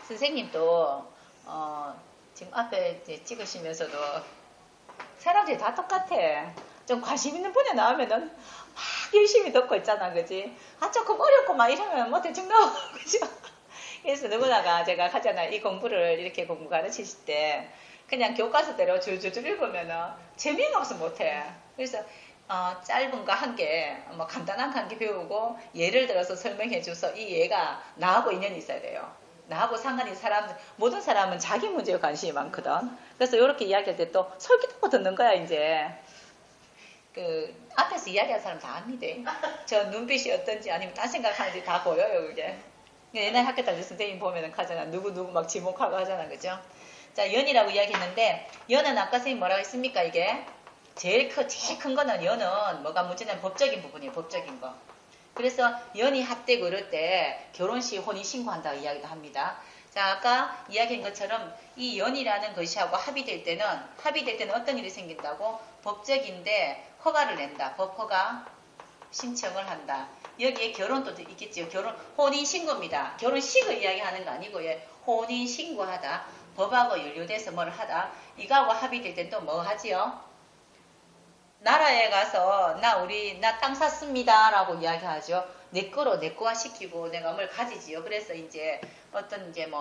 선생님도 지금 앞에 이제 찍으시면서도 사람들이 다 똑같아. 좀 관심 있는 분야 나오면은 막 열심히 듣고 있잖아, 그지? 아, 조금 어렵고 막 이러면 뭐 대충 나오고, 그죠? 그래서 누구나가 제가 하잖아. 이 공부를 이렇게 공부 가르치실 때 그냥 교과서대로 줄줄줄 읽으면은 재미가 없어 못해. 그래서 짧은 거 한 개, 뭐 간단한 거 한 개 배우고 예를 들어서 설명해 줘서 이 얘가 나하고 인연이 있어야 돼요. 나하고 상관이 사람, 모든 사람은 자기 문제에 관심이 많거든. 그래서 이렇게 이야기할 때 또 솔깃하고 듣는 거야, 이제. 그, 앞에서 이야기하는 사람 다 압니다. 저 눈빛이 어떤지 아니면 딴 생각하는지 다 보여요, 그게. 옛날 학교 다닐 선생님 보면은 하잖아. 누구 막 지목하고 하잖아, 그죠? 자, 연이라고 이야기했는데, 연은 아까 선생님 뭐라고 했습니까, 이게? 제일 큰 거는 연은 뭐가 문제냐면 법적인 부분이에요, 법적인 거. 그래서 연이 합되고 이럴 때 결혼식 혼인 신고한다고 이야기도 합니다. 자, 아까 이야기한 것처럼 이 연이라는 것이하고 합의될 때는 어떤 일이 생긴다고? 법적인데 허가를 낸다. 법허가 신청을 한다. 여기에 결혼도 있겠지요. 혼인 신고입니다. 결혼식을 이야기하는 거 아니고요. 혼인 신고하다. 법하고 연루돼서 뭘 하다. 이거하고 합의될 때 또 뭐 하지요? 나라에 가서 나 땅 샀습니다 라고 이야기하죠. 내 거화 시키고 내가 뭘 가지지요. 그래서 이제 어떤 이제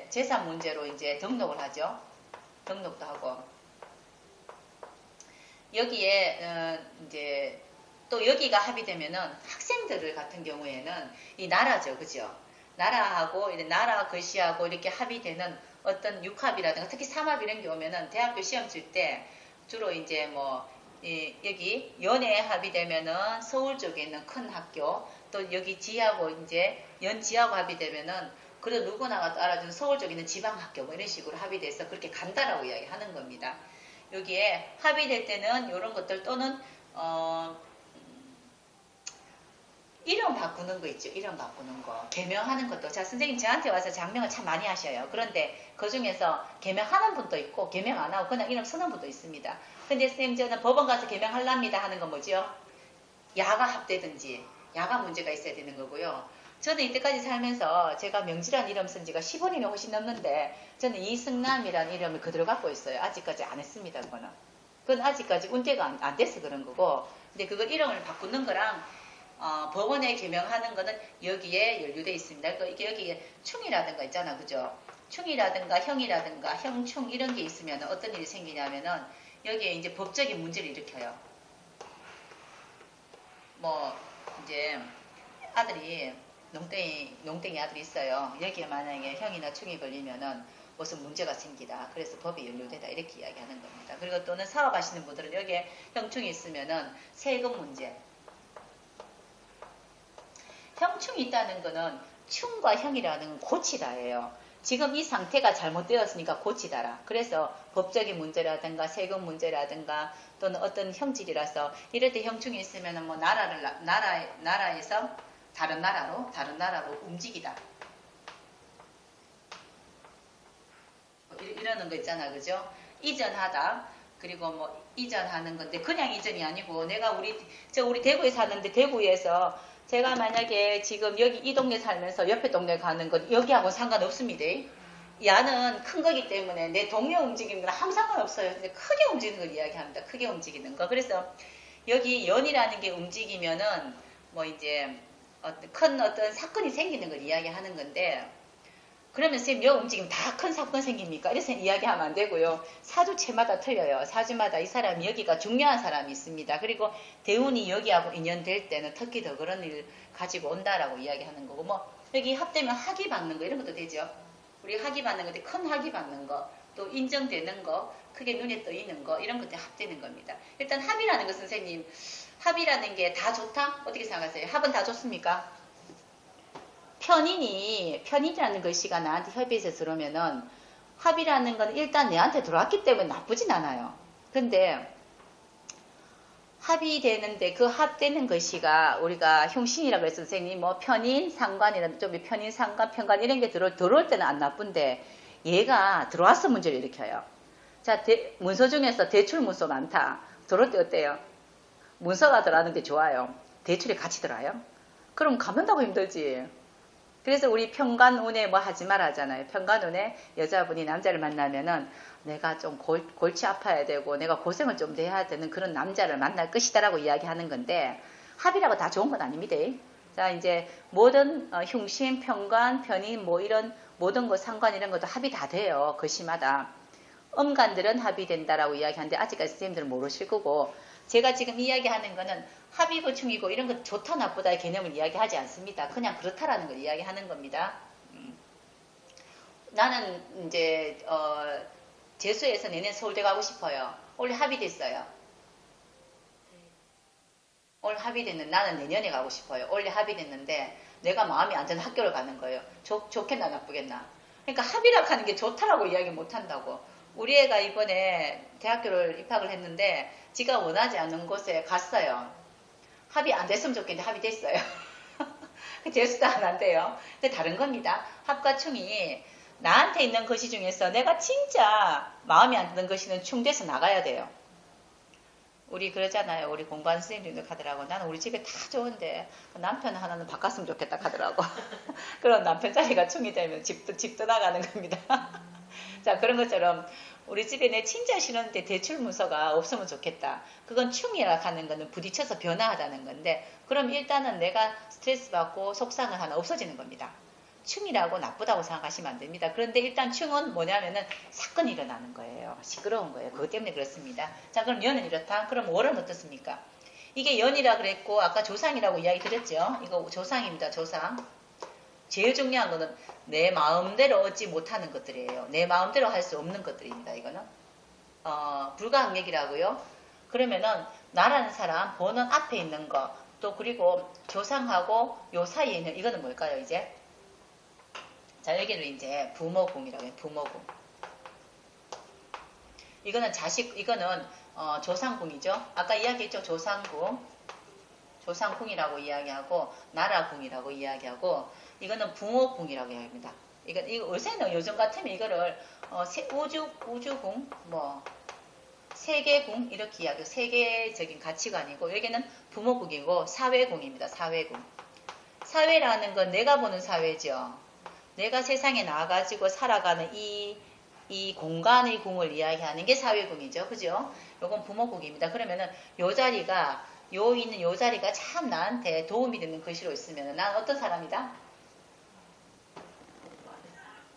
재산 문제로 이제 등록을 하죠. 등록도 하고. 여기에 이제 또 여기가 합의되면은 학생들 같은 경우에는 이 나라죠. 그죠? 나라하고 나라 글씨하고 이렇게 합의되는 어떤 육합이라든가 특히 삼합 이런 게 오면은 대학교 시험 칠 때 주로 이제 여기 연에 합의되면은 서울 쪽에 있는 큰 학교 또 여기 지하고 이제 연지하고 합의되면은 그래도 누구나가 알아주는 서울 쪽에 있는 지방학교 뭐 이런 식으로 합의돼서 그렇게 간다라고 이야기하는 겁니다. 여기에 합의될 때는 이런 것들 또는 이름 바꾸는 거 있죠. 이름 바꾸는 거. 개명하는 것도. 자, 선생님 저한테 와서 장명을 참 많이 하셔요. 그런데 그 중에서 개명하는 분도 있고 개명 안 하고 그냥 이름 쓰는 분도 있습니다. 근데 선생님 저는 법원 가서 개명하랍니다 하는 건 뭐죠? 야가 합되든지 야가 문제가 있어야 되는 거고요. 저는 이때까지 살면서 제가 명지란 이름 쓴 지가 10원이나 훨씬 넘는데 저는 이승남이라는 이름을 그대로 갖고 있어요. 아직까지 안 했습니다. 그건 아직까지 운대가 안 돼서 그런 거고 근데 그거 이름을 바꾸는 거랑 법원에 개명하는 거는 여기에 연루되어 있습니다. 이게 여기에 충이라든가 있잖아. 그죠? 충이라든가 형이라든가 형충 이런 게 있으면 어떤 일이 생기냐면은 여기에 이제 법적인 문제를 일으켜요. 이제 아들이 농땡이 아들이 있어요. 여기에 만약에 형이나 충이 걸리면은 무슨 문제가 생기다. 그래서 법이 연루되다. 이렇게 이야기하는 겁니다. 그리고 또는 사업하시는 분들은 여기에 형충이 있으면은 세금 문제. 형충이 있다는 거는 충과 형이라는 건 고치다예요. 지금 이 상태가 잘못되었으니까 고치다라. 그래서 법적인 문제라든가 세금 문제라든가 또는 어떤 형질이라서 이럴 때 형충이 있으면 나라에서 다른 나라로 움직이다. 이러는 거 있잖아. 그죠? 이전하다. 그리고 이전하는 건데 그냥 이전이 아니고 내가 우리 대구에 사는데 대구에서 제가 만약에 지금 여기 이 동네 살면서 옆에 동네 가는 건 여기하고 상관없습니다. 야는 큰 거기 때문에 내 동네 움직이는 건 아무 상관없어요. 근데 크게 움직이는 걸 이야기합니다. 크게 움직이는 거. 그래서 여기 연이라는 게 움직이면은 이제 큰 어떤 사건이 생기는 걸 이야기하는 건데 그러면 선생님 여기 움직이면 다 큰 사건 생깁니까? 이래서 이야기하면 안 되고요. 사주체마다 틀려요. 사주마다 이 사람이 여기가 중요한 사람이 있습니다. 그리고 대운이 여기하고 인연될 때는 특히 더 그런 일 가지고 온다라고 이야기하는 거고 여기 합되면 학위 받는 거 이런 것도 되죠. 우리 학위 받는 건데 큰 학위 받는 거 또 인정되는 거 크게 눈에 떠있는 거 이런 것들 합되는 겁니다. 일단 합이라는 거 선생님 합이라는 게 다 좋다? 어떻게 생각하세요? 합은 다 좋습니까? 편인이라는 글씨가 나한테 협의해서 들어오면은 합이라는 건 일단 내한테 들어왔기 때문에 나쁘진 않아요. 근데 합의되는데 그 합되는 글씨가 우리가 흉신이라고 해서 선생님 편인, 상관이라든 좀 편인, 상관, 편관 이런 게 들어올 때는 안 나쁜데 얘가 들어와서 문제를 일으켜요. 자, 문서 중에서 대출 문서 많다. 들어올 때 어때요? 문서가 들어왔는데 좋아요. 대출이 같이 들어와요. 그럼 갚는다고 힘들지. 그래서 우리 평간운에 뭐 하지 말아 하잖아요. 평간운에 여자분이 남자를 만나면은 내가 좀 골치 아파야 되고 내가 고생을 좀 해야 되는 그런 남자를 만날 것이다라고 이야기하는 건데 합이라고 다 좋은 건 아닙니다. 자, 이제 모든 흉신, 평간, 편인 뭐 이런 모든 것 상관 이런 것도 합이 다 돼요. 그 시마다. 음간들은 합이 된다라고 이야기하는데 아직까지 선생님들은 모르실 거고 제가 지금 이야기하는 거는 합이고 충이고 이런 것 좋다 나쁘다의 개념을 이야기하지 않습니다. 그냥 그렇다라는 걸 이야기하는 겁니다. 나는 이제 재수해서 내년 서울대 가고 싶어요. 올해 합의 됐어요. 올 합의됐는 나는 내년에 가고 싶어요. 올해 합의됐는데 내가 마음이 안 드는 학교를 가는 거예요. 좋겠나 나쁘겠나. 그러니까 합의라고 하는 게 좋다라고 이야기 못 한다고. 우리 애가 이번에 대학교를 입학을 했는데 지가 원하지 않는 곳에 갔어요. 합의 안 됐으면 좋겠는데 합의됐어요. 재수도 안 한대요. 근데 다른 겁니다. 합과 충이 나한테 있는 것이 중에서 내가 진짜 마음에 안 드는 것이는 충돼서 나가야 돼요. 우리 그러잖아요. 우리 공부하는 선생님들도 하더라고. 나는 우리 집에 다 좋은데 남편 하나는 바꿨으면 좋겠다 하더라고. 그런 남편 자리가 충이 되면 집 떠나가는 겁니다. 자, 그런 것처럼 우리 집에 내 진짜 싫은데 대출 문서가 없으면 좋겠다. 그건 충이라 하는 거는 부딪혀서 변화하다는 건데 그럼 일단은 내가 스트레스 받고 속상을 하나 없어지는 겁니다. 충이라고 나쁘다고 생각하시면 안 됩니다. 그런데 일단 충은 뭐냐면은 사건이 일어나는 거예요. 시끄러운 거예요. 그것 때문에 그렇습니다. 자, 그럼 연은 이렇다. 그럼 월은 어떻습니까? 이게 연이라 그랬고 아까 조상이라고 이야기 드렸죠. 이거 조상입니다. 조상. 제일 중요한 거는 내 마음대로 얻지 못하는 것들이에요. 내 마음대로 할 수 없는 것들입니다. 이거는 불가항력이라고요. 그러면은 나라는 사람 번은 앞에 있는 거 또 그리고 조상하고 요 사이에 있는 이거는 뭘까요? 이제 자, 여기를 이제 부모궁이라고 해요. 부모궁. 이거는 자식, 이거는 조상궁이죠. 아까 이야기했죠. 조상궁. 조상궁이라고 이야기하고 나라궁이라고 이야기하고 이거는 부모궁이라고 이야기합니다. 이거 요새는 요즘 같으면 이거를 우주궁 뭐 세계궁 이렇게 이야기해요. 세계적인 가치관이고 여기는 부모궁이고 사회궁입니다. 사회궁. 사회라는 건 내가 보는 사회죠. 내가 세상에 나와가지고 살아가는 이 공간의 궁을 이야기하는 게 사회궁이죠. 그죠? 요건 부모궁입니다. 그러면은 요 자리가 있는 요 자리가 참 나한테 도움이 되는 글씨로 있으면 난 어떤 사람이다?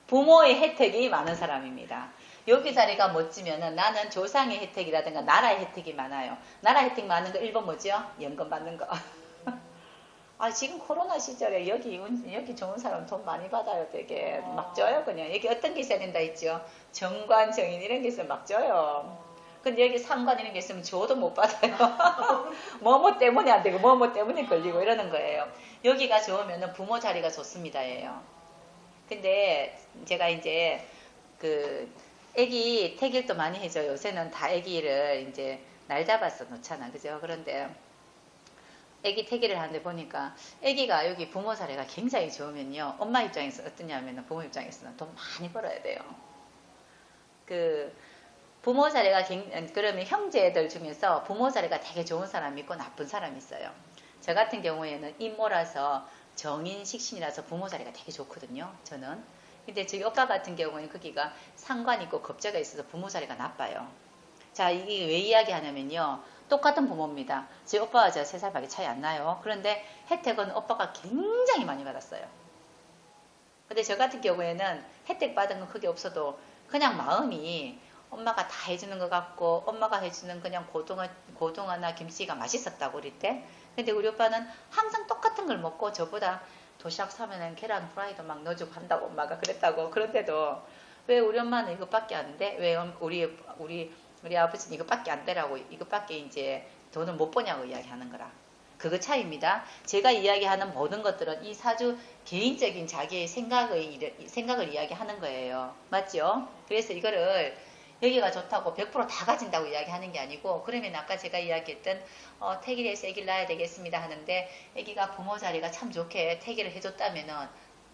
부모의 혜택이 많은 사람입니다. 여기 자리가 멋지면은 나는 조상의 혜택이라든가 나라의 혜택이 많아요. 나라 혜택 많은 거 1번 뭐죠? 연금 받는 거. 아, 지금 코로나 시절에 여기 좋은 사람 돈 많이 받아요. 되게 막 줘요. 그냥 여기 어떤 게 있어야 된다 했죠? 정관, 정인 이런 게 있으면 막 줘요. 근데 여기 상관 이런 게 있으면 줘도 못 받아요. 뭐뭐 때문에 안 되고 뭐뭐 때문에 걸리고 이러는 거예요. 여기가 좋으면 부모 자리가 좋습니다예요. 근데 제가 이제 애기 태길도 많이 해줘요. 요새는 다 애기를 이제 날 잡아서 놓잖아. 그죠? 그런데 애기 태기를 하는데 보니까 애기가 여기 부모 사례가 굉장히 좋으면요. 엄마 입장에서 어떠냐면 부모 입장에서는 돈 많이 벌어야 돼요. 부모 사례가 그러면 형제들 중에서 부모 사례가 되게 좋은 사람이 있고 나쁜 사람이 있어요. 저 같은 경우에는 인모라서 정인 식신이라서 부모 사례가 되게 좋거든요. 저는. 근데 저희 오빠 같은 경우에는 거기가 상관 있고 겁재가 있어서 부모 사례가 나빠요. 자, 이게 왜 이야기하냐면요. 똑같은 부모입니다. 제 오빠와 제가 3살밖에 차이 안 나요. 그런데 혜택은 오빠가 굉장히 많이 받았어요. 근데 저 같은 경우에는 혜택 받은 건 크게 없어도 그냥 마음이 엄마가 다 해주는 것 같고 엄마가 해주는 그냥 고등어나 김치가 맛있었다고 그럴 때. 근데 우리 오빠는 항상 똑같은 걸 먹고 저보다 도시락 사면은 계란 프라이도 막 넣어주고 한다고 엄마가 그랬다고. 그런데도 왜 우리 엄마는 이것밖에 안 돼? 왜 우리 아버지는 이것밖에 안 되라고 이것밖에 이제 돈을 못 버냐고 이야기하는 거라. 그거 차이입니다. 제가 이야기하는 모든 것들은 이 사주 개인적인 자기의 생각을 이야기하는 거예요. 맞죠? 그래서 이거를 여기가 좋다고 100%다 가진다고 이야기하는 게 아니고 그러면 아까 제가 이야기했던 태기에서 애기를 낳아야 되겠습니다 하는데 애기가 부모 자리가 참 좋게 태기를 해줬다면은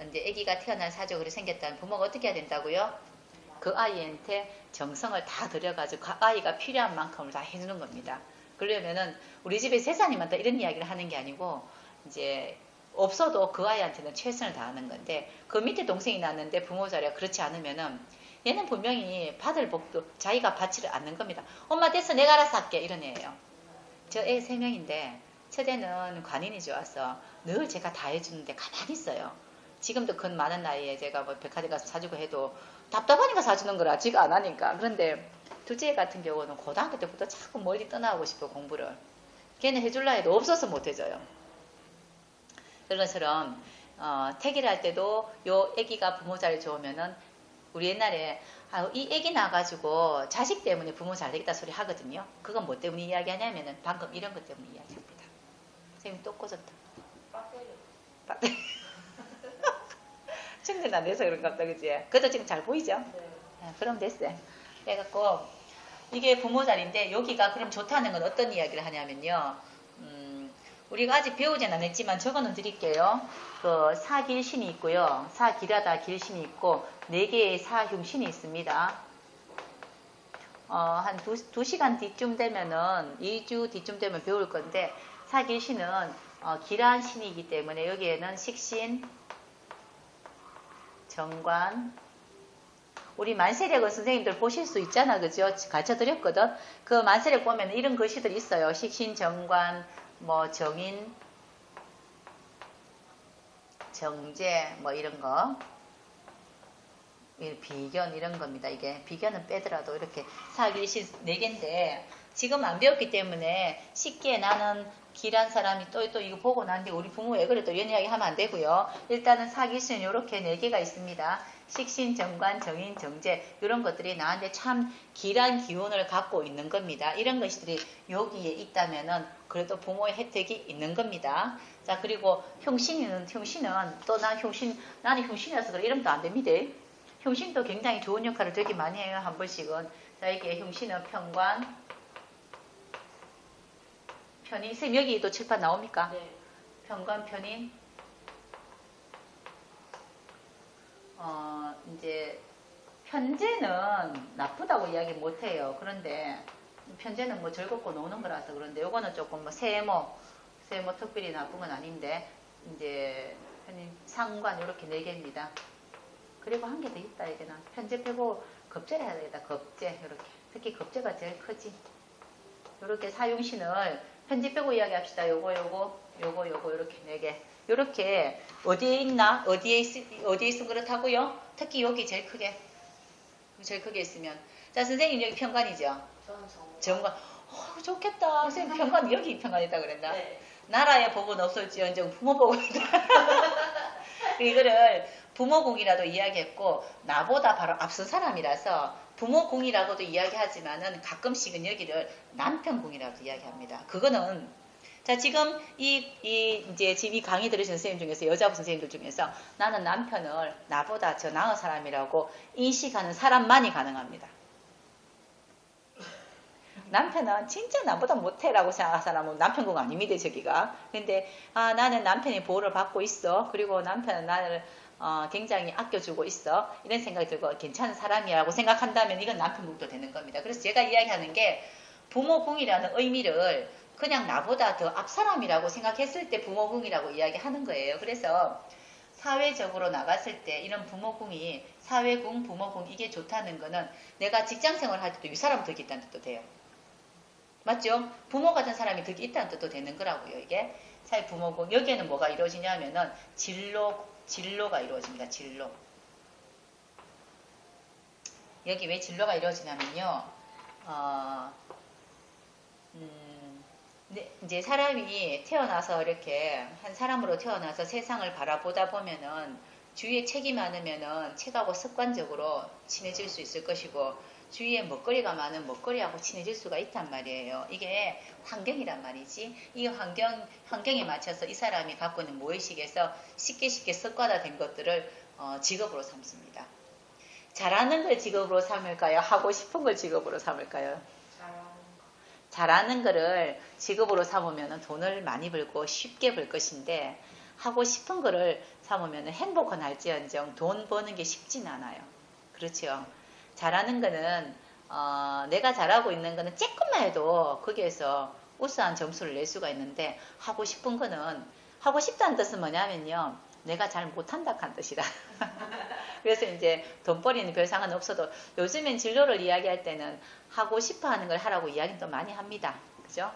이제 애기가 태어난 사주가 그렇게 생겼다면 부모가 어떻게 해야 된다고요? 그 아이한테 정성을 다 들여가지고 그 아이가 필요한 만큼을 다 해주는 겁니다. 그러려면은 우리 집에 세상이 많다 이런 이야기를 하는 게 아니고 이제 없어도 그 아이한테는 최선을 다하는 건데 그 밑에 동생이 낳았는데 부모 자리가 그렇지 않으면은 얘는 분명히 받을 복도 자기가 받지를 않는 겁니다. 엄마 됐어 내가 알아서 할게 이런 애예요. 저 애 3명인데 첫애는 관인이 좋아서 늘 제가 다 해주는데 가만히 있어요. 지금도 그 많은 나이에 제가 뭐 백화점 가서 사주고 해도 답답하니까 사주는 거라 지가 안 하니까. 그런데 둘째 같은 경우는 고등학교 때부터 자꾸 멀리 떠나고 싶어 공부를. 걔는 해줄라 해도 없어서 못 해줘요. 그런 것처럼 태기를 할 때도 요 애기가 부모 잘 좋으면은 우리 옛날에 이 애기 낳아가지고 자식 때문에 부모 잘 되겠다 소리 하거든요. 그건 뭐 때문에 이야기하냐면은 방금 이런 것 때문에 이야기합니다. 선생님 또 꽂았다. 배터리. 충전 안 돼서 그런가 보다 그지? 그것도 지금 잘 보이죠? 네. 그럼 됐어요. 그래갖고 이게 부모 자리인데 여기가 그럼 좋다는 건 어떤 이야기를 하냐면요. 우리가 아직 배우진 않았지만 적어는 드릴게요. 그 사길신이 있고요. 사길하다 길신이 있고 4개의 사흉신이 있습니다. 한 2시간 뒤쯤 되면은 2주 뒤쯤 되면 배울 건데 사길신은 길한 신이기 때문에 여기에는 식신, 정관, 우리 만세력은 선생님들 보실 수 있잖아. 그죠? 가르쳐 드렸거든. 그 만세력 보면 이런 글씨들이 있어요. 식신, 정관, 뭐 정인, 정제 뭐 이런 거. 비견 이런 겁니다. 이게 비견은 빼더라도 이렇게 사기신 4개인데 지금 안 배웠기 때문에 쉽게 나는 길한 사람이 또 이거 보고 난데 우리 부모 왜 그래 또 이런 이야기 하면 안 되고요. 일단은 사기신 이렇게 4개가 있습니다. 식신, 정관, 정인, 정제 이런 것들이 나한테 참 길한 기운을 갖고 있는 겁니다. 이런 것들이 여기에 있다면은 그래도 부모의 혜택이 있는 겁니다. 자 그리고 형신은 또 나는 형신이라서 그래 이러면 안 됩니다. 형신도 굉장히 좋은 역할을 되게 많이 해요. 한 번씩은. 자 이게 형신은 편관, 편인. 선생님 여기도 칠판 나옵니까? 네. 편관, 편인. 이제 편제는 나쁘다고 이야기 못해요. 그런데 편제는 뭐 즐겁고 노는 거라서 그런데 요거는 조금 뭐 세모 특별히 나쁜 건 아닌데 이제 편인, 상관 이렇게 4개입니다. 그리고 한 개 더 있다. 이게는 편제 빼고 겁제를 해야 되겠다. 겁제 이렇게. 특히 겁제가 제일 크지. 이렇게 사용신을 편제 빼고 이야기합시다. 요거 이렇게 4개. 이렇게 어디에 있나? 어디에 있으면 그렇다고요? 특히 여기 제일 크게 있으면. 자 선생님 여기 편관이죠? 정관. 좋겠다. 선생님 편관 여기 편관이다 그랬나? 네. 나라의 복은 없을지언정 부모 복은 이거를 부모궁이라도 이야기했고 나보다 바로 앞선 사람이라서 부모궁이라고도 이야기하지만은 가끔씩은 여기를 남편궁이라고 이야기합니다. 그거는 자 지금 이제 지금 이 강의 들으신 선생님 중에서 여자부 선생님들 중에서 나는 남편을 나보다 저 나은 사람이라고 인식하는 사람만이 가능합니다. 남편은 진짜 나보다 못해라고 생각하는 사람은 남편궁 아닙니다. 저기가. 근데 나는 남편의 보호를 받고 있어. 그리고 남편은 나를 굉장히 아껴주고 있어. 이런 생각이 들고 괜찮은 사람이라고 생각한다면 이건 남편궁도 되는 겁니다. 그래서 제가 이야기하는 게 부모궁이라는 의미를 그냥 나보다 더 앞사람이라고 생각했을 때 부모궁이라고 이야기하는 거예요. 그래서 사회적으로 나갔을 때 이런 부모궁이 사회궁, 부모궁 이게 좋다는 거는 내가 직장생활 할 때도 이 사람 덕이 있다는 뜻도 돼요. 맞죠? 부모 같은 사람이 덕이 있다는 뜻도 되는 거라고요. 이게 사회 부모궁 여기에는 뭐가 이루어지냐면은 진로가 이루어집니다. 진로. 여기 왜 진로가 이루어지냐면요. 이제 사람이 태어나서 이렇게 한 사람으로 태어나서 세상을 바라보다 보면은 주위에 책이 많으면은 책하고 습관적으로 친해질 수 있을 것이고 주위에 먹거리가 많은 먹거리하고 친해질 수가 있단 말이에요. 이게 환경이란 말이지. 이 환경에 맞춰서 이 사람이 갖고 있는 무의식에서 쉽게 습관화된 것들을 직업으로 삼습니다. 잘하는 걸 직업으로 삼을까요? 하고 싶은 걸 직업으로 삼을까요? 잘하는 거를 직업으로 삼으면 돈을 많이 벌고 쉽게 벌 것인데 하고 싶은 거를 삼으면 행복은 할지언정 돈 버는 게 쉽진 않아요. 그렇죠? 잘하는 거는 내가 잘하고 있는 거는 조금만 해도 거기에서 우수한 점수를 낼 수가 있는데 하고 싶은 거는 하고 싶다는 뜻은 뭐냐면요. 내가 잘 못한다 한 뜻이라. 그래서 이제 돈벌이는 별 상관 없어도 요즘엔 진로를 이야기할 때는 하고 싶어 하는 걸 하라고 이야기도 많이 합니다. 그죠?